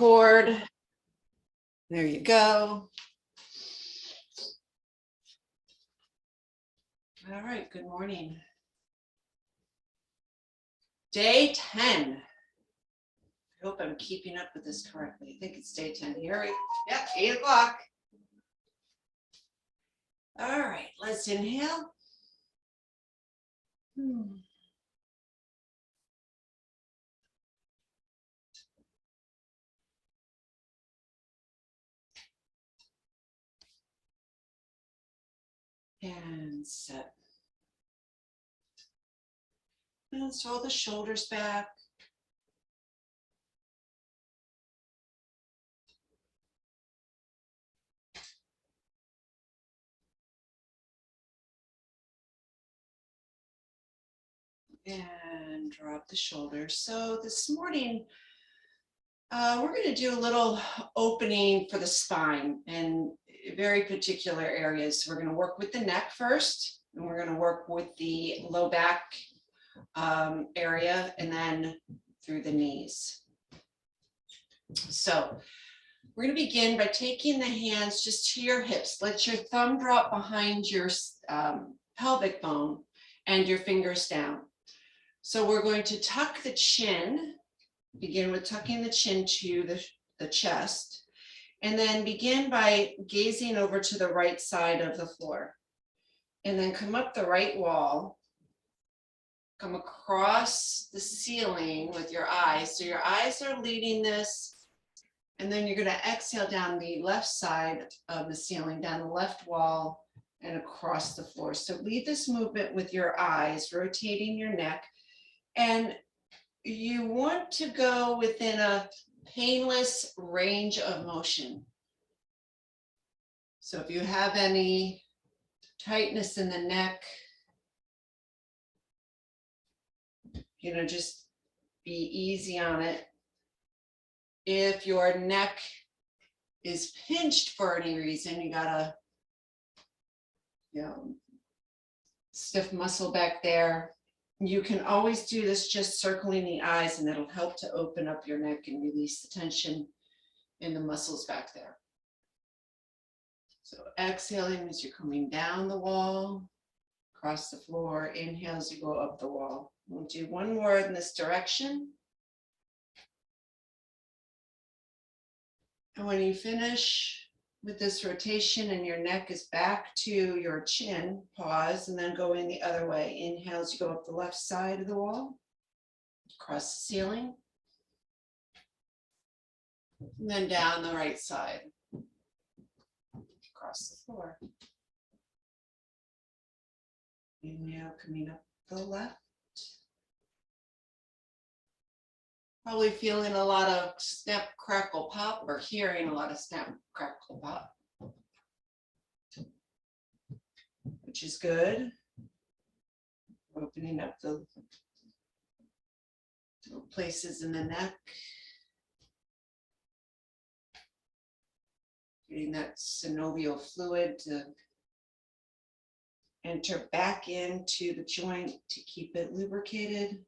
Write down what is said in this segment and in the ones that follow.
record. There you go. All right, good morning. Day 10. I hope I'm keeping up with this correctly. I think it's day 10 here. Yep, 8 o'clock. All right, let's inhale. And set. And let's roll the shoulders back. And drop the shoulders. So this morning, we're going to do a little opening for the spine in very particular areas. We're going to work with the neck first, and we're going to work with the low back area, and then through the knees. So we're going to begin by taking the hands just to your hips. Let your thumb drop behind your pelvic bone and your fingers down. So we're going to tuck the chin, begin with tucking the chin to the chest, and then begin by gazing over to the right side of the floor. And then come up the right wall, come across the ceiling with your eyes. So your eyes are leading this, and then you're going to exhale down the left side of the ceiling, down the left wall, and across the floor. So lead this movement with your eyes, rotating your neck. And you want to go within a painless range of motion. So if you have any tightness in the neck, just be easy on it. If your neck is pinched for any reason, you gotta, stiff muscle back there. You can always do this just circling the eyes, and it'll help to open up your neck and release the tension in the muscles back there. So exhaling as you're coming down the wall, across the floor. Inhale as you go up the wall. We'll do one more in this direction. And when you finish with this rotation and your neck is back to your chin, pause, and then go in the other way. Inhale as you go up the left side of the wall, across the ceiling, and then down the right side, across the floor. Inhale, coming up the left. Probably feeling a lot of snap, crackle, pop, or hearing a lot of snap, crackle, pop, which is good. Opening up the little places in the neck. Getting that synovial fluid to enter back into the joint to keep it lubricated.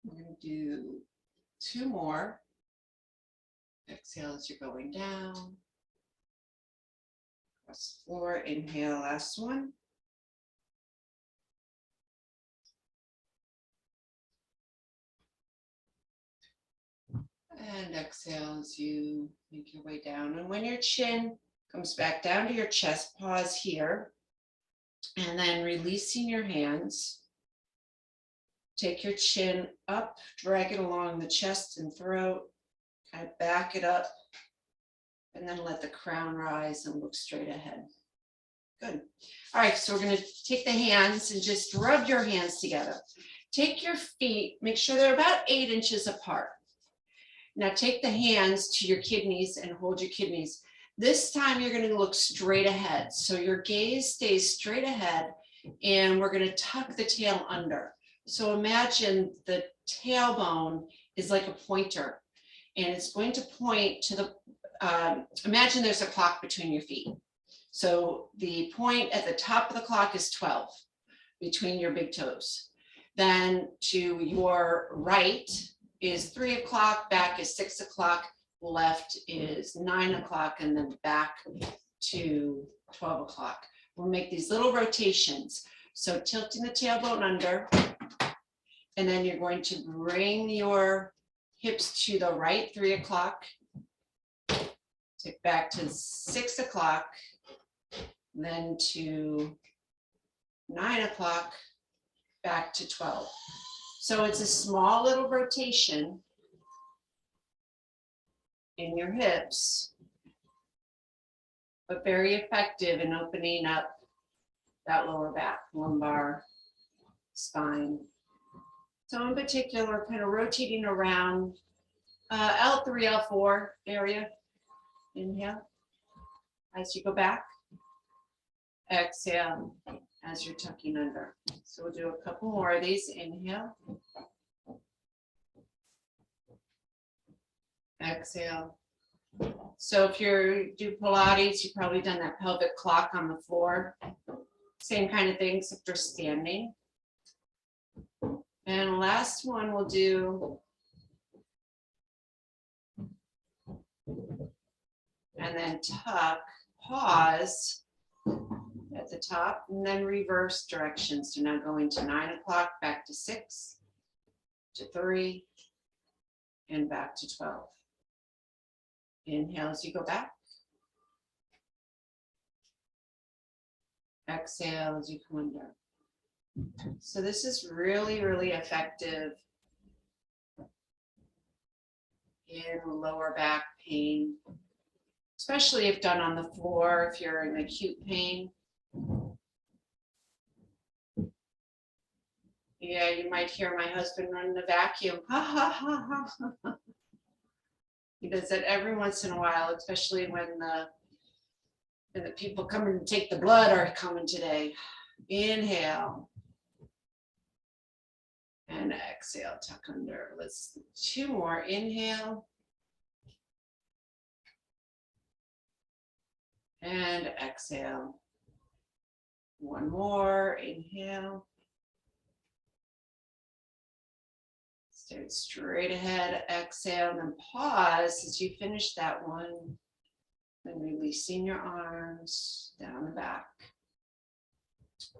We're going to do 2 more. Exhale as you're going down. Across the floor. Inhale, last one. And exhale as you make your way down. And when your chin comes back down to your chest, pause here. And then releasing your hands. Take your chin up, drag it along the chest and throat, kind of back it up, and then let the crown rise and look straight ahead. Good. All right, so we're going to take the hands and just rub your hands together. Take your feet, make sure they're about 8 inches apart. Now take the hands to your kidneys and hold your kidneys. This time you're going to look straight ahead. So your gaze stays straight ahead, and we're going to tuck the tail under. So imagine the tailbone is like a pointer, and it's going to point to the, imagine there's a clock between your feet. So the point at the top of the clock is 12 between your big toes. Then to your right is 3 o'clock, back is 6 o'clock. left is 9 o'clock, and then back to 12 o'clock. We'll make these little rotations. So tilting the tailbone under, and then you're going to bring your hips to the right, 3 o'clock, take back to 6 o'clock, then to 9 o'clock, back to 12. So it's a small little rotation in your hips, but very effective in opening up that lower back, lumbar, spine. So in particular, kind of rotating around L3, L4 area. Inhale as you go back. Exhale as you're tucking under. So we'll do a couple more of these. Inhale. Exhale. So if you do Pilates, you've probably done that pelvic clock on the floor. Same kind of thing, except for standing. And last one we'll do, and then tuck, pause at the top, and then reverse directions. So now going to 9 o'clock, back to 6, to 3, and back to 12. Inhale as you go back. Exhale as you come under. So this is really, really effective in lower back pain, especially if done on the floor, if you're in acute pain. Yeah, you might hear my husband run the vacuum. Ha ha ha ha. He does that every once in a while, especially when the people coming to take the blood are coming today. Inhale. And exhale, tuck under. Let's do 2 more. Inhale. And exhale. 1 more. Inhale. Stay straight ahead. Exhale. And then pause as you finish that one. Then releasing your arms down the back.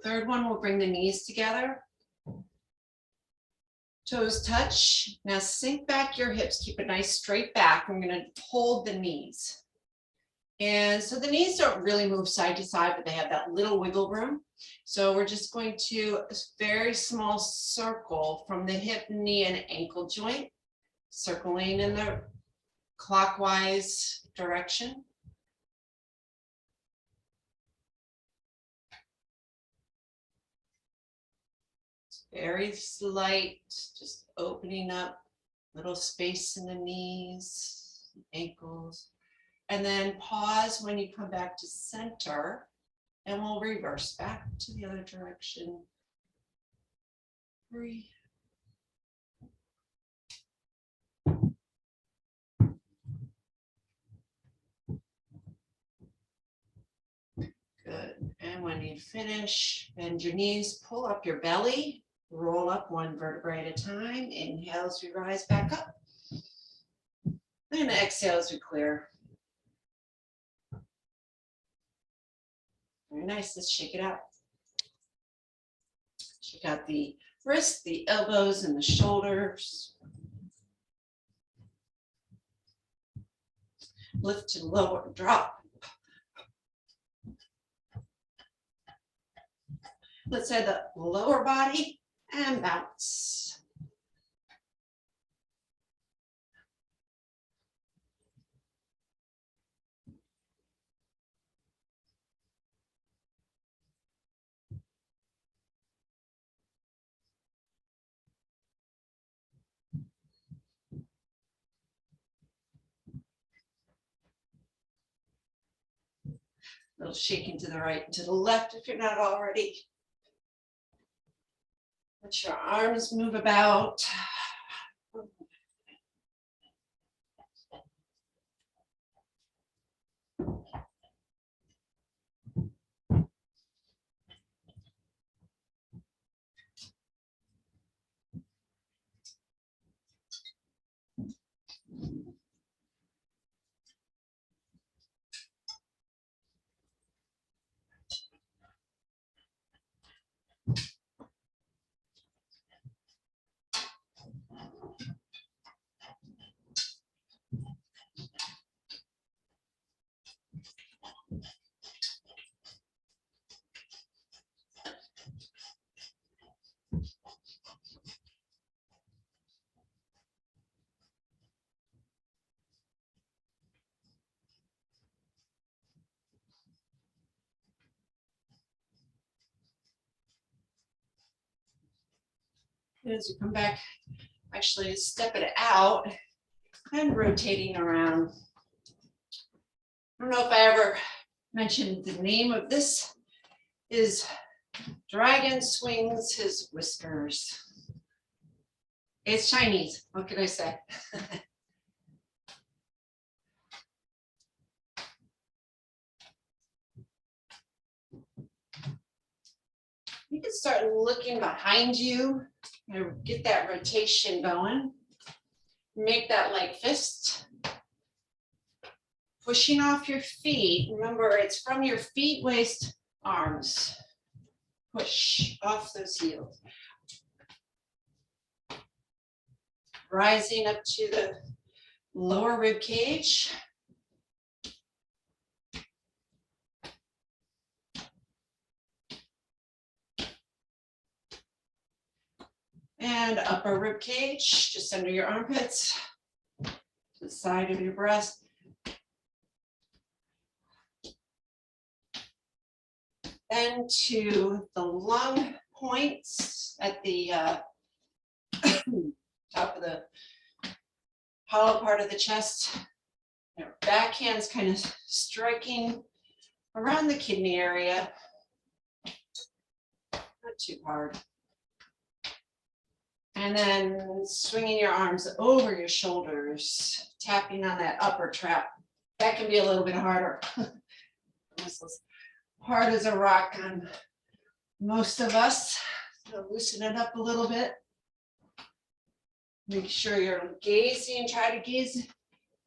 Third one, we'll bring the knees together. Toes touch. Now sink back your hips. Keep a nice straight back. I'm going to hold the knees. And so the knees don't really move side to side, but they have that little wiggle room. So we're just going to a very small circle from the hip, knee, and ankle joint, circling in the clockwise direction. Very slight, just opening up little space in the knees, ankles, and then pause when you come back to center, and we'll reverse back to the other direction. Breathe. Good. And when you finish, bend your knees, pull up your belly. Roll up 1 vertebrae at a time. Inhale as we rise back up. And exhale as we clear. Very nice. Let's shake it out. Shake out the wrists, the elbows, and the shoulders. Lift to lower, drop. Let's say the lower body and bounce. A little shaking to the right and to the left if you're not already. Let your arms move about. As you come back, actually step it out and rotating around. I don't know if I ever mentioned the name of this is Dragon Swings His Whiskers. It's Chinese, what can I say? You can start looking behind you and get that rotation going. Make that leg fist. Pushing off your feet. Remember, it's from your feet, waist, arms. Push off those heels. Rising up to the lower rib cage. And upper rib cage, just under your armpits, to the side of your breast. Then to the lung points at the top of the hollow part of the chest. Your back hand's kind of striking around the kidney area. Not too hard. And then swinging your arms over your shoulders, tapping on that upper trap. That can be a little bit harder. This is hard as a rock on most of us. So loosen it up a little bit. Make sure you're gazing, try to gaze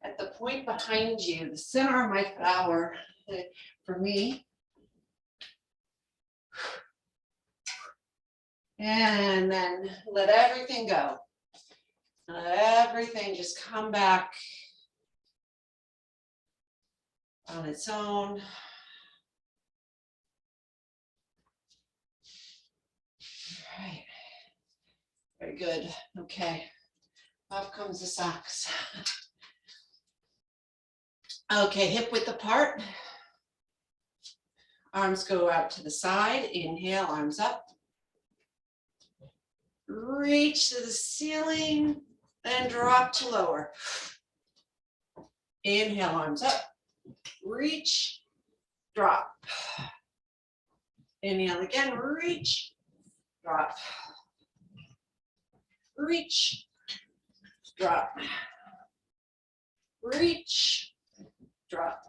at the point behind you, the center of my flower. For me. And then let everything go. Let everything just come back on its own. All right. Very good. Okay. Off comes the socks. Okay, hip width apart. Arms go out to the side. Inhale, arms up. Reach to the ceiling and drop to lower. Inhale, arms up. Reach, drop. Inhale again, reach, drop. Reach, drop. Reach, drop.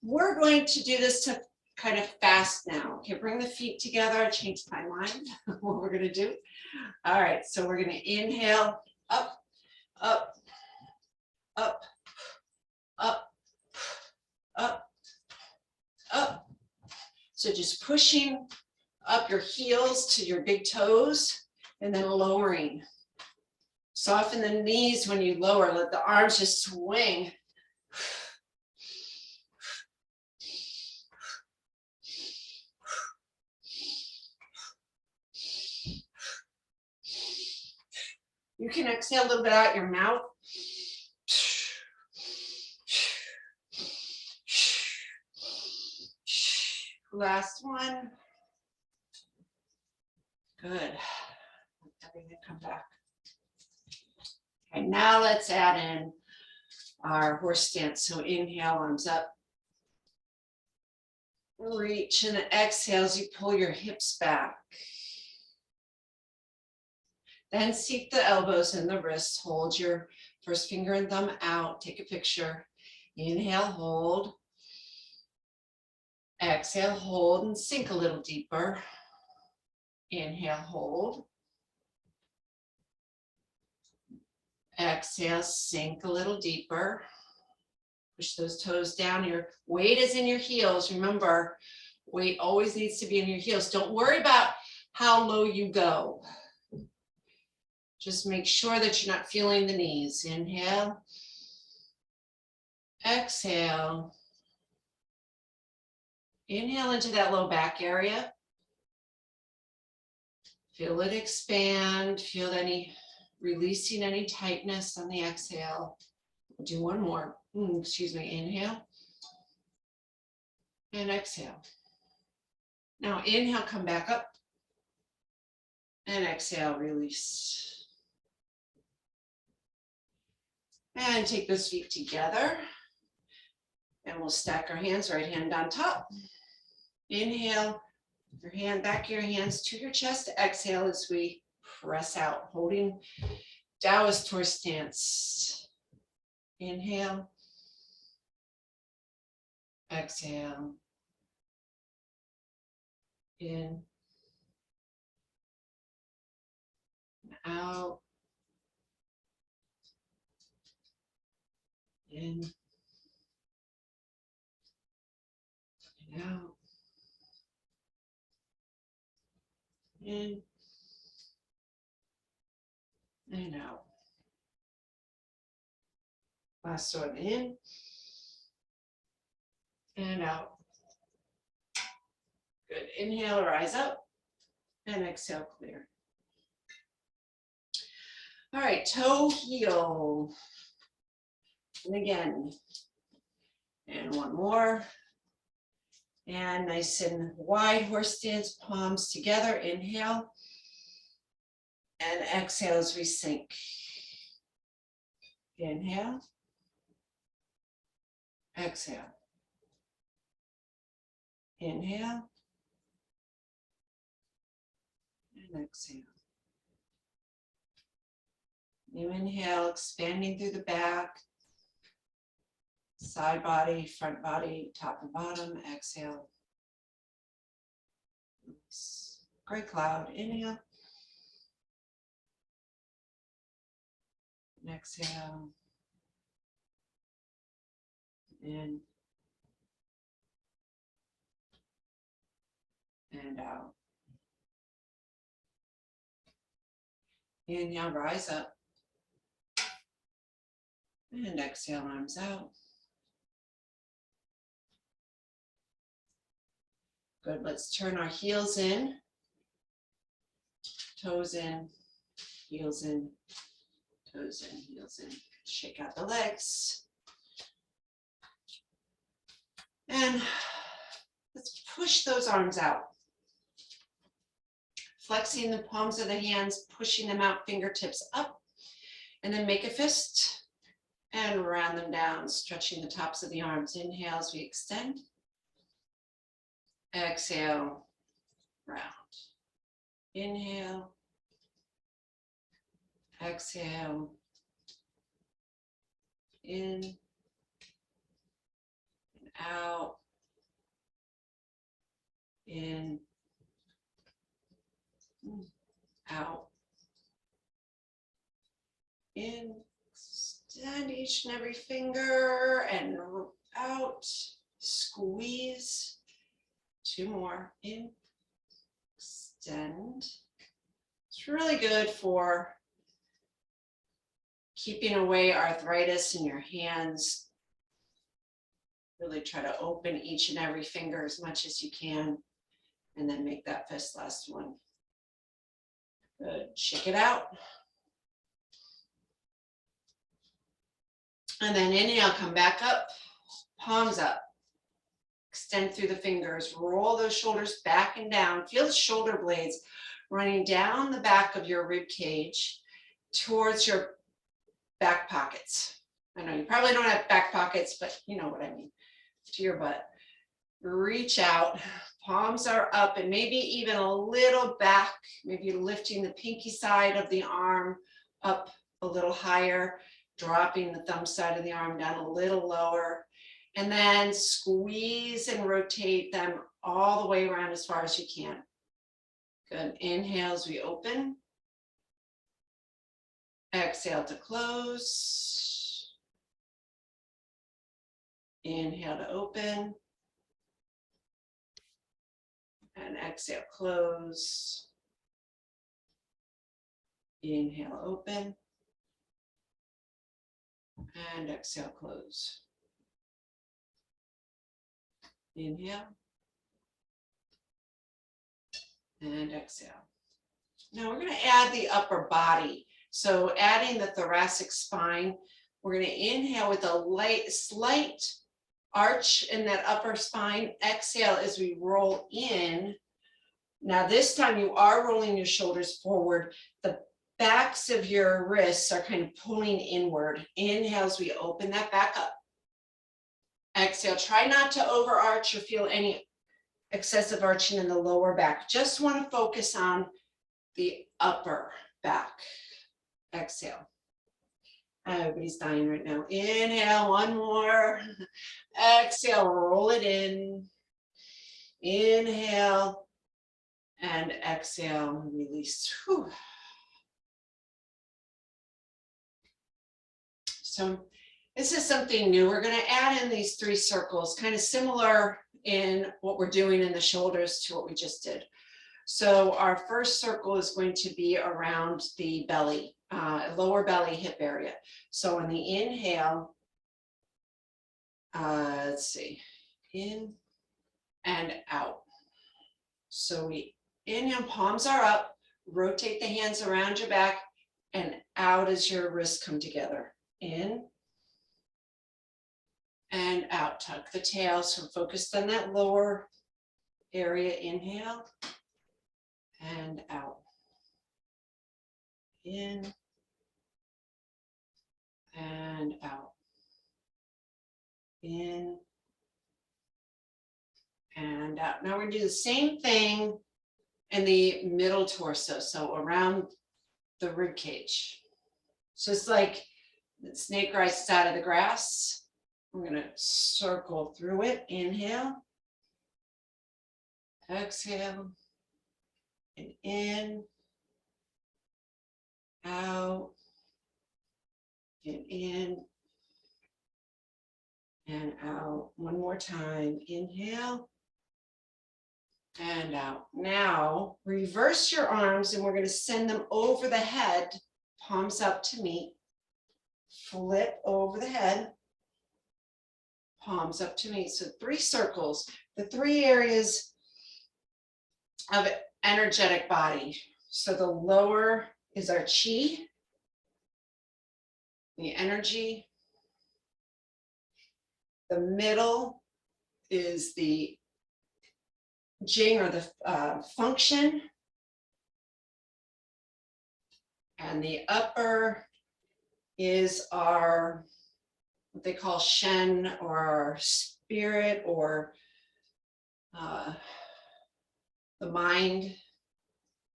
We're going to do this to kind of fast now. Okay, bring the feet together. I changed my mind what we're going to do. All right, so we're going to inhale up, up, up, up, up, up. So just pushing up your heels to your big toes and then lowering. Soften the knees when you lower. Let the arms just swing. You can exhale a little bit out your mouth. Last one. Good. Let everything come back. Okay, now let's add in our horse stance. So inhale, arms up. Reach and exhale as you pull your hips back. Then seat the elbows and the wrists. Hold your first finger and thumb out. Take a picture. Inhale, hold. Exhale, hold and sink a little deeper. Inhale, hold. Exhale, sink a little deeper. Push those toes down. Your weight is in your heels. Remember, weight always needs to be in your heels. Don't worry about how low you go. Just make sure that you're not feeling the knees. Inhale. Exhale. Inhale into that low back area. Feel it expand. Feel any releasing any tightness on the exhale. We'll do one more. Excuse me. Inhale. And exhale. Now inhale, come back up. And exhale, release. And take those feet together. And we'll stack our hands, right hand on top. Inhale, your hand, back of your hands to your chest. Exhale as we press out, holding Taoist horse stance. Inhale. Exhale. In. And out. In. And out. In. And out. Last one, in. And out. Good. Inhale, rise up. And exhale, clear. All right, toe, heel. And again. And one more. And nice and wide horse stance, palms together. Inhale. And exhale as we sink. Inhale. Exhale. Inhale. And exhale. You inhale, expanding through the back. Side body, front body, top and bottom. Exhale. Gray cloud. Inhale. And exhale. In. And out. Inhale, rise up. And exhale, arms out. Good, let's turn our heels in, toes in, heels in, toes in, heels in. Shake out the legs. And let's push those arms out. Flexing the palms of the hands, pushing them out, fingertips up. And then make a fist and round them down, stretching the tops of the arms. Inhale as we extend. Exhale, round. Inhale. Exhale. In. And out. In. Out. In. Extend each and every finger and out. Squeeze. Two more. In. Extend. It's really good for keeping away arthritis in your hands. Really try to open each and every finger as much as you can. And then make that fist last one. Good. Shake it out. And then inhale, come back up, palms up. Extend through the fingers, roll those shoulders back and down. Feel the shoulder blades running down the back of your rib cage towards your back pockets. I know you probably don't have back pockets, but you know what I mean, to your butt. Reach out, palms are up and maybe even a little back, maybe lifting the pinky side of the arm up a little higher, dropping the thumb side of the arm down a little lower. And then squeeze and rotate them all the way around as far as you can. Good. Inhale as we open. Exhale to close. Inhale to open. And exhale, close. Inhale, open. And exhale, close. Inhale. And exhale. Now we're going to add the upper body. So adding the thoracic spine, we're going to inhale with a slight arch in that upper spine. Exhale as we roll in, Now this time you are rolling your shoulders forward. The backs of your wrists are kind of pulling inward. Inhale as we open that back up. Exhale, try not to overarch or feel any excessive arching in the lower back. Just want to focus on the upper back. Exhale. Everybody's dying right now. Inhale, one more. Exhale, roll it in. Inhale and exhale, release. Whew. So this is something new. We're going to add in these 3 circles, kind of similar in what we're doing in the shoulders to what we just did. So our first circle is going to be around the belly, lower belly hip area. So on the inhale, let's see, in and out. So we inhale, palms are up, rotate the hands around your back and out as your wrists come together. In and out, tuck the tail. So focused on that lower area. Inhale and out. In and out. In and out. Now we're going to do the same thing in the middle torso, so around the rib cage. So it's like the snake rises out of the grass. I'm going to circle through it. Inhale, exhale, and in, out, and in, and out. One more time. Inhale and out. Now reverse your arms and we're going to send them over the head, palms up to meet. Flip over the head, palms up to meet. So 3 circles, the 3 areas of energetic body. So the lower is our chi, the energy. The middle is the jing or the function. And the upper is our, what they call shen, or our spirit, or the mind.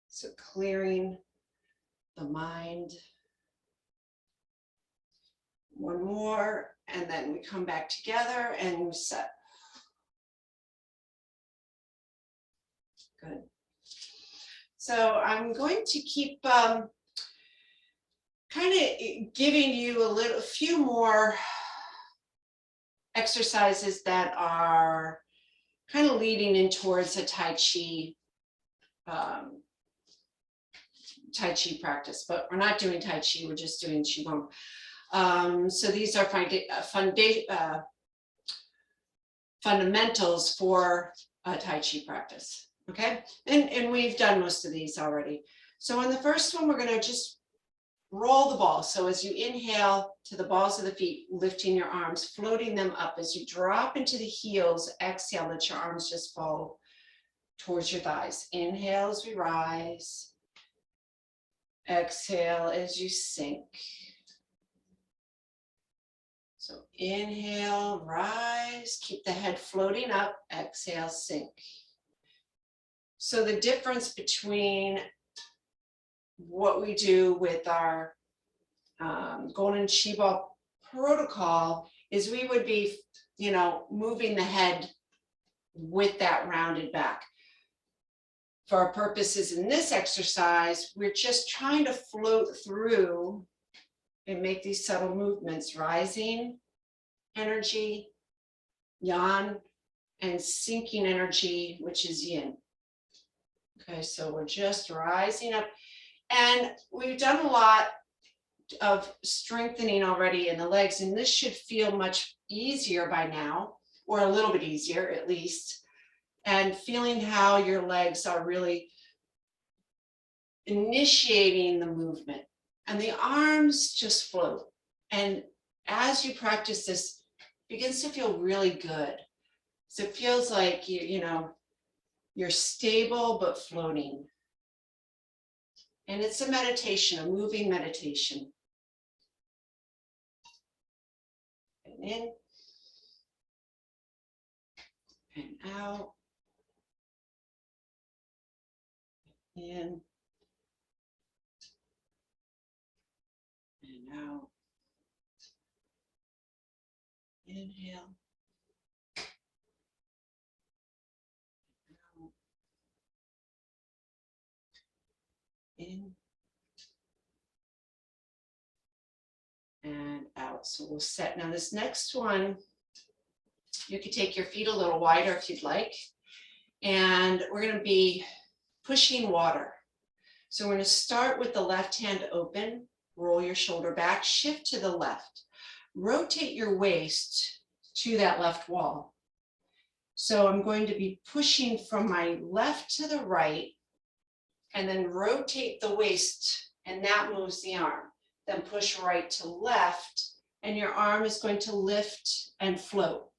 So clearing the mind. One more, and then we come back together and reset. Good. So I'm going to keep kind of giving you a few more exercises that are kind of leading in towards a Tai Chi practice, but we're not doing Tai Chi, we're just doing Qigong. So these are fundamentals for a Tai Chi practice, okay? And we've done most of these already. So in the first one, we're gonna just roll the ball. So as you inhale to the balls of the feet, lifting your arms, floating them up. As you drop into the heels, exhale, let your arms just fall towards your thighs. Inhale as we rise. Exhale as you sink. So inhale, rise, keep the head floating up, exhale, sink. So the difference between what we do with our Golden Chi Ball protocol is we would be, moving the head with that rounded back. For our purposes in this exercise, we're just trying to float through and make these subtle movements, rising energy, yang, and sinking energy, which is yin. Okay, so we're just rising up. And we've done a lot of strengthening already in the legs, and this should feel much easier by now, or a little bit easier at least. And feeling how your legs are really initiating the movement. And the arms just float. And as you practice this, it begins to feel really good. So it feels like, You're stable but floating. And it's a meditation, a moving meditation. And in and out. In and out. Inhale. Out. In and out. So we'll set. Now this next one, you could take your feet a little wider if you'd like. And we're going to be pushing water. So we're going to start with the left hand open, roll your shoulder back, shift to the left. Rotate your waist to that left wall. So I'm going to be pushing from my left to the right and then rotate the waist, and that moves the arm. Then push right to left and your arm is going to lift and float.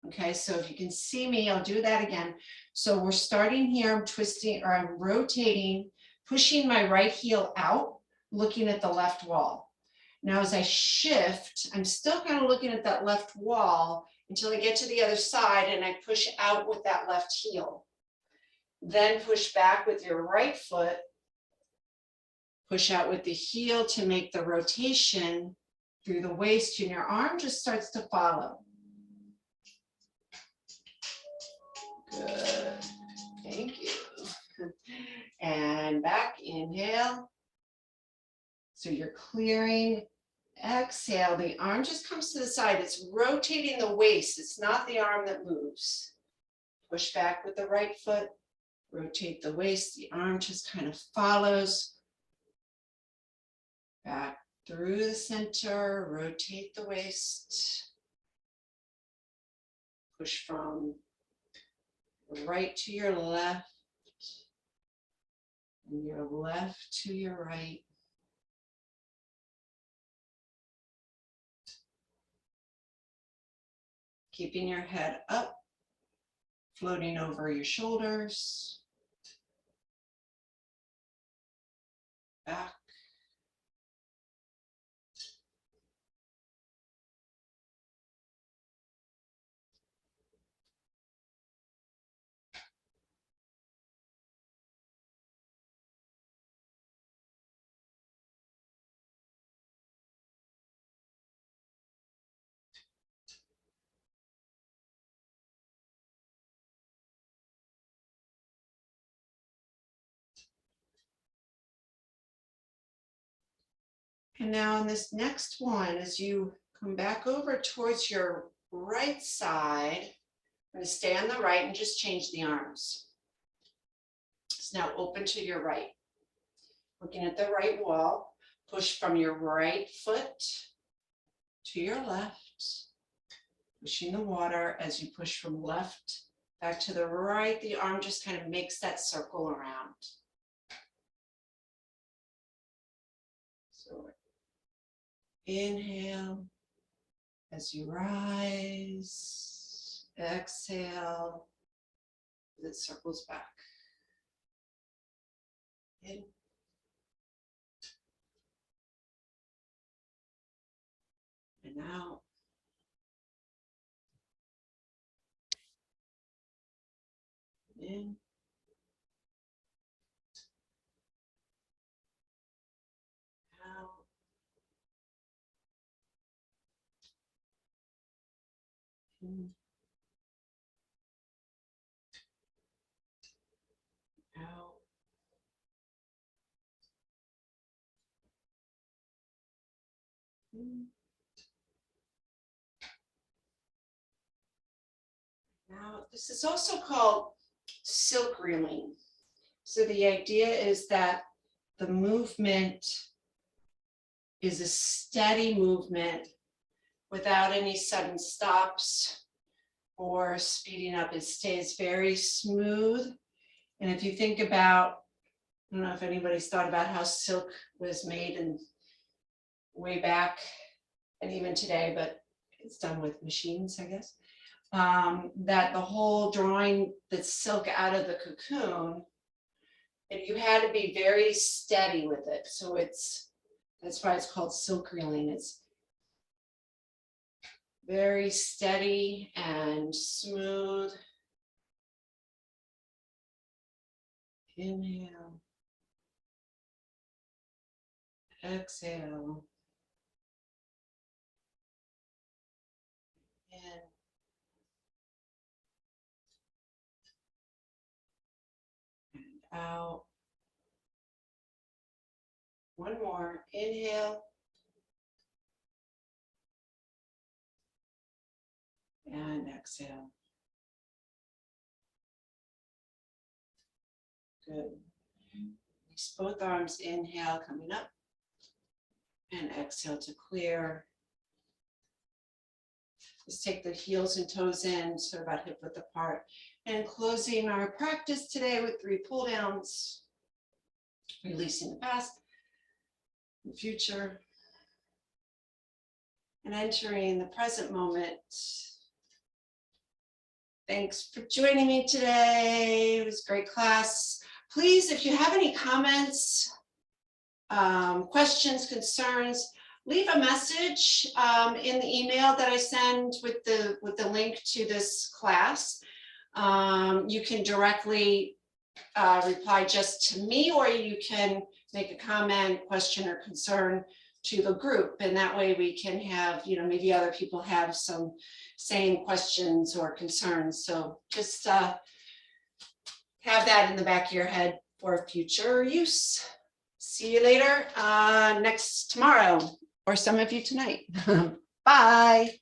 Okay, so if you can see me, I'll do that again. So we're starting here, I'm twisting or I'm rotating, pushing my right heel out, looking at the left wall. Now as I shift, I'm still kind of looking at that left wall until I get to the other side and I push out with that left heel. Then push back with your right foot, push out with the heel to make the rotation through the waist, and your arm just starts to follow. Good, thank you. And back, inhale. So you're clearing, exhale, the arm just comes to the side. It's rotating the waist, it's not the arm that moves. Push back with the right foot, rotate the waist, the arm just kind of follows. Back through the center, rotate the waist. Push from right to your left, and your left to your right. Keeping your head up, floating over your shoulders. Back. And now on this next one, as you come back over towards your right side, I'm going to stay on the right and just change the arms. It's now open to your right. Looking at the right wall, push from your right foot to your left, pushing the water. As you push from left back to the right, the arm just kind of makes that circle around. So inhale as you rise, exhale as it circles back. In. And out. In. Out. In. Out. In. Now, this is also called silk reeling. So the idea is that the movement is a steady movement without any sudden stops or speeding up. It stays very smooth. And if you think about, I don't know if anybody's thought about how silk was made and way back and even today, but it's done with machines, I guess. that the whole drawing the silk out of the cocoon, and you had to be very steady with it. So that's why it's called silk reeling. It's very steady and smooth. Inhale. Exhale. In. And out. One more. Inhale. And exhale. Good. Release both arms. Inhale, coming up. And exhale to clear. Just take the heels and toes in, so about hip width apart. And closing our practice today with 3 pull downs. Releasing the past, the future, and entering the present moment. Thanks for joining me today. It was a great class. Please, if you have any comments, questions, concerns, leave a message in the email that I send with the link to this class. You can directly reply just to me, or you can make a comment, question, or concern to the group, and that way we can have, maybe other people have some same questions or concerns. So just have that in the back of your head for future use. See you later tomorrow, or some of you tonight. Bye.